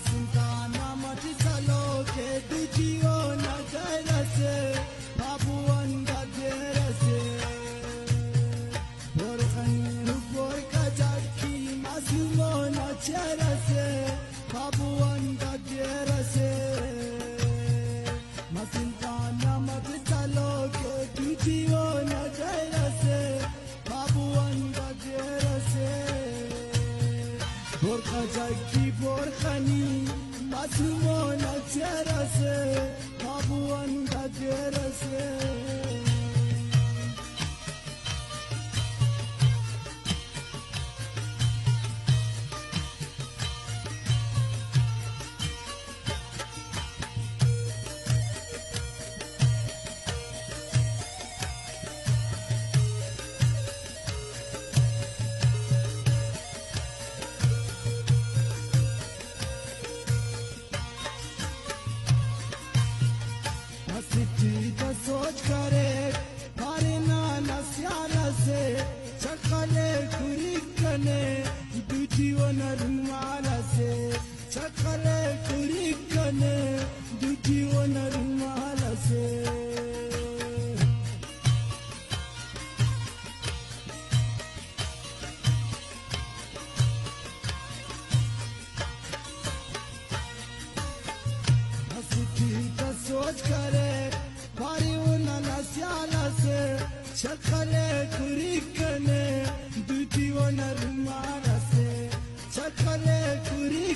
Masintana matisalo ke dujiyo na jarase babuan gajerase borkhani borka jaki masumo na charase babuan gajerase Masintana matisalo ke dujiyo na jarase babuan gajerase borka jaki borkhani masumo na charase babuan gajerase हंसती तो सोच करे हरे नाना स्याला से चकले खुरी कने दूजियो न रुमाला से चकले खुरी कने दूजियो न रुमाला से हंसती तो सोच करे भारी उन्ना स्याला से चकले खुरी कने दूजियो न रुमाला से चकले खुरी